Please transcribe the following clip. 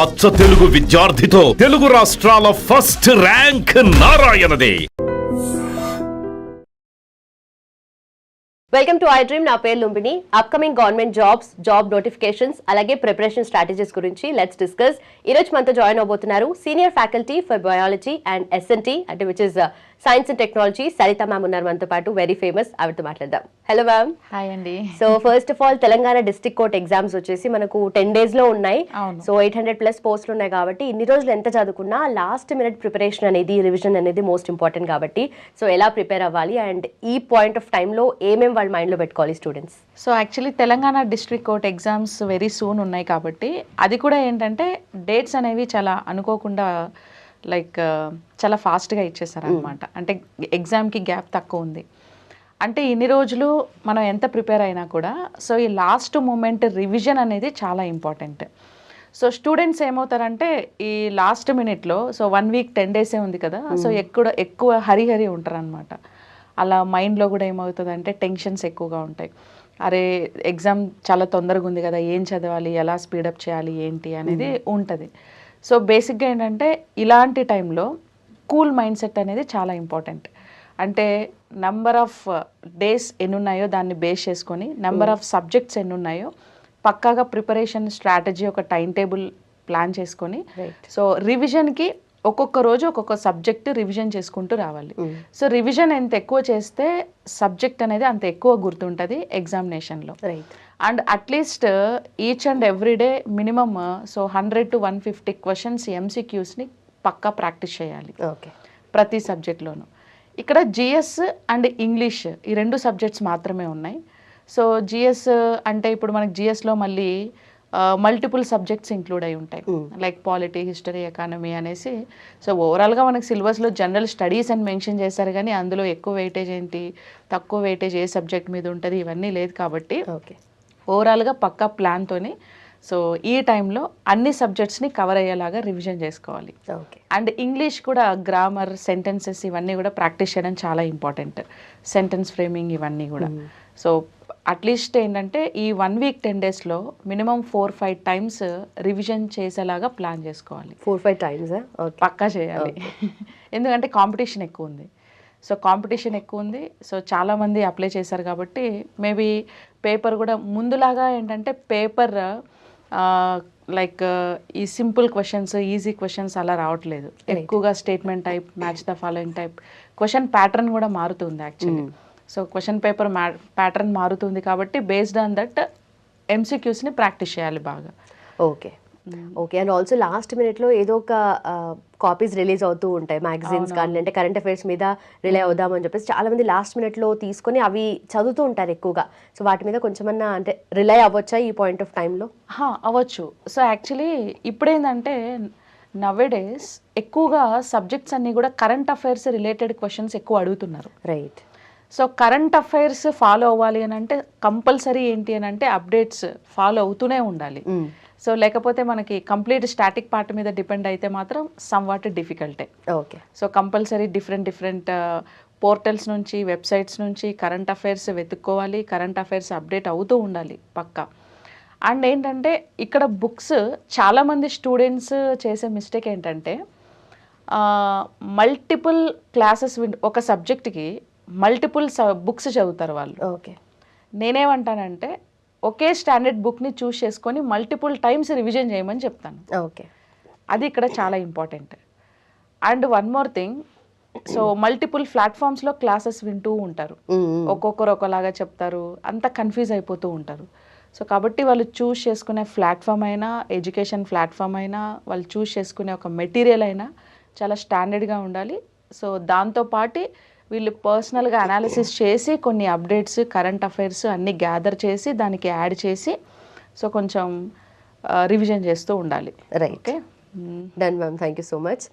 అచ్చ తెలుగు విద్యార్థితో తెలుగు రాష్ట్రాల ఫస్ట్ ర్యాంక్ నారాయణదే. Welcome to I dream. నా పేరు Lumbini. Upcoming government job notifications అలాగే ప్రిపరేషన్ స్ట్రాటజీస్ గురించి లెట్స్ డిస్కస్. ఈ రోజు మనతో జాయిన్ అవబోతున్నారు senior faculty for biology and SNT అంటే which is science and technology Saritha ma'am ఉన్నారు మనతో పాటు, వెరీ ఫేమస్. ఆవిడతో మాట్లాడదాం. Hello ma'am. హాయ్ అండి. So first of all Telangana district court exams వచ్చేసి మనకు 10 days లో ఉన్నాయి. సో 800+ పోస్టులు ఉన్నాయి కాబట్టి ఇన్ని రోజులు ఎంత చదువుకున్నా లాస్ట్ మినిట్ ప్రిపరేషన్ అనేది, రివిజన్ అనేది మోస్ట్ ఇంపార్టెంట్ కాబట్టి సో ఎలా ప్రిపేర్ అవ్వాలి అండ్ ఈ పాయింట్ ఆఫ్ టైంలో ఏమేమి వాళ్ళ మైండ్లో పెట్టుకోవాలి students? So actually Telangana district court exams very soon ఉన్నాయి కాబట్టి అది కూడా ఏంటంటే డేట్స్ అనేవి చాలా అనుకోకుండా లైక్ చాలా ఫాస్ట్గా ఇచ్చేసారు అనమాట. అంటే ఎగ్జామ్కి గ్యాప్ తక్కువ ఉంది. అంటే ఇన్ని రోజులు మనం ఎంత ప్రిపేర్ అయినా కూడా సో ఈ లాస్ట్ మూమెంట్ రివిజన్ అనేది చాలా ఇంపార్టెంట్. సో స్టూడెంట్స్ ఏమవుతారంటే ఈ లాస్ట్ మినిట్లో సో 1 week 10 days ఉంది కదా, సో ఎక్కువ హరి ఉంటారు అనమాట. అలా మైండ్లో కూడా ఏమవుతుందంటే టెన్షన్స్ ఎక్కువగా ఉంటాయి. అరే ఎగ్జామ్ చాలా తొందరగా ఉంది కదా, ఏం చదవాలి, ఎలా స్పీడప్ చేయాలి ఏంటి అనేది ఉంటుంది. సో బేసిక్గా ఏంటంటే ఇలాంటి టైంలో కూల్ మైండ్ సెట్ అనేది చాలా ఇంపార్టెంట్. అంటే నెంబర్ ఆఫ్ డేస్ ఎన్ని ఉన్నాయో దాన్ని బేస్ చేసుకొని, నెంబర్ ఆఫ్ సబ్జెక్ట్స్ ఎన్ని ఉన్నాయో పక్కాగా ప్రిపరేషన్ స్ట్రాటజీ ఒక టైం టేబుల్ ప్లాన్ చేసుకొని సో రివిజన్కి ఒక్కొక్క రోజు ఒక్కొక్క సబ్జెక్ట్ రివిజన్ చేసుకుంటూ రావాలి. సో రివిజన్ ఎంత ఎక్కువ చేస్తే సబ్జెక్ట్ అనేది అంత ఎక్కువ గుర్తుంటుంది ఎగ్జామినేషన్లో. And at least each and every day minimum so 100 to 150 questions ఎంసీక్యూస్ని పక్కా ప్రాక్టీస్ చేయాలి ప్రతి సబ్జెక్ట్లోనూ. ఇక్కడ జిఎస్ అండ్ ఇంగ్లీష్ ఈ 2 సబ్జెక్ట్స్ మాత్రమే ఉన్నాయి. సో జిఎస్ అంటే ఇప్పుడు మనకి జిఎస్లో మళ్ళీ మల్టిపుల్ సబ్జెక్ట్స్ ఇంక్లూడ్ అయి ఉంటాయి, లైక్ పాలిటీ, హిస్టరీ, ఎకానమీ అనేసి. సో ఓవరాల్గా మనకి సిలబస్లో జనరల్ స్టడీస్ అని మెన్షన్ చేశారు కానీ అందులో ఎక్కువ వెయిటేజ్ ఏంటి, తక్కువ వెయిటేజ్ ఏ సబ్జెక్ట్ మీద ఉంటుంది ఇవన్నీ లేదు కాబట్టి ఓవరాల్గా పక్కా ప్లాన్తోని సో ఈ టైంలో అన్ని సబ్జెక్ట్స్ని కవర్ అయ్యేలాగా రివిజన్ చేసుకోవాలి. అండ్ ఇంగ్లీష్ కూడా గ్రామర్, సెంటెన్సెస్ ఇవన్నీ కూడా ప్రాక్టీస్ చేయడం చాలా ఇంపార్టెంట్. సెంటెన్స్ ఫ్రేమింగ్ ఇవన్నీ కూడా. సో అట్లీస్ట్ ఏంటంటే ఈ 1 week 10 daysలో మినిమం 4-5 times రివిజన్ చేసేలాగా ప్లాన్ చేసుకోవాలి. 4-5 times పక్కా చేయాలి. ఎందుకంటే కాంపిటీషన్ ఎక్కువ ఉంది. సో కాంపిటీషన్ ఎక్కువ ఉంది. సో చాలామంది అప్లై చేశారు కాబట్టి మేబీ పేపర్ కూడా ముందులాగా ఏంటంటే పేపర్ లైక్ ఈ సింపుల్ క్వశ్చన్స్, ఈజీ క్వశ్చన్స్ అలా రావట్లేదు. ఎక్కువగా statement type, match the following type, question pattern కూడా మారుతుంది actually. So question paper pattern మారుతుంది కాబట్టి బేస్డ్ ఆన్ దట్ ఎంసీక్యూస్ని ప్రాక్టీస్ చేయాలి బాగా. ఓకే. అండ్ ఆల్సో లాస్ట్ మినిట్లో ఏదో ఒక కాపీస్ రిలీజ్ అవుతూ ఉంటాయి మ్యాగజైన్స్ కానీ, అంటే కరెంట్ అఫైర్స్ మీద రిలే అవుదామని చెప్పేసి చాలా మంది లాస్ట్ మినిట్లో తీసుకొని అవి చదువుతూ ఉంటారు ఎక్కువగా. సో వాటి మీద కొంచెమన్నా అంటే రిలై అవ్వచ్చా ఈ పాయింట్ ఆఫ్ టైంలో? అవ్వచ్చు. సో యాక్చువల్లీ ఇప్పుడేంటంటే నవేడేస్ ఎక్కువగా సబ్జెక్ట్స్ అన్నీ కూడా కరెంట్ అఫైర్స్ రిలేటెడ్ క్వశ్చన్స్ ఎక్కువ అడుగుతున్నారు. Right. So current affairs follow అవ్వాలి అని అంటే కంపల్సరీ ఏంటి అని అంటే అప్డేట్స్ ఫాలో అవుతూనే ఉండాలి. సో లేకపోతే మనకి కంప్లీట్ స్టాటిక్ పార్ట్ మీద డిపెండ్ అయితే మాత్రం సమ్వాట్ డిఫికల్టే. Okay. So compulsory different portals నుంచి, వెబ్సైట్స్ నుంచి కరెంట్ అఫైర్స్ వెతుక్కోవాలి, కరెంట్ అఫైర్స్ అప్డేట్ అవుతూ ఉండాలి పక్కా. అండ్ ఏంటంటే ఇక్కడ బుక్స్ చాలామంది స్టూడెంట్స్ చేసే మిస్టేక్ ఏంటంటే మల్టిపుల్ క్లాసెస్ ఒక సబ్జెక్ట్కి మల్టిపుల్ బుక్స్ చదువుతారు వాళ్ళు. ఓకే. నేనేమంటానంటే ఒకే స్టాండర్డ్ బుక్ని చూస్ చేసుకొని మల్టిపుల్ టైమ్స్ రివిజన్ చేయమని చెప్తాను. ఓకే. అది ఇక్కడ చాలా important. And one more thing, so multiple ప్లాట్ఫామ్స్లో క్లాసెస్ వింటూ ఉంటారు, ఒక్కొక్కరు ఒకలాగా చెప్తారు, అంతా కన్ఫ్యూజ్ అయిపోతూ ఉంటారు. సో కాబట్టి వాళ్ళు చూస్ చేసుకునే ప్లాట్ఫామ్ అయినా, ఎడ్యుకేషన్ ప్లాట్ఫామ్ అయినా, వాళ్ళు చూస్ చేసుకునే ఒక మెటీరియల్ అయినా చాలా స్టాండర్డ్గా ఉండాలి. సో దాంతోపాటు వీళ్ళు పర్సనల్గా అనాలిసిస్ చేసి కొన్ని అప్డేట్స్, కరెంట్ అఫైర్స్ అన్నీ గ్యాదర్ చేసి దానికి యాడ్ చేసి సో కొంచెం రివిజన్ చేస్తూ ఉండాలి. Right. Done ma'am, thank you so much.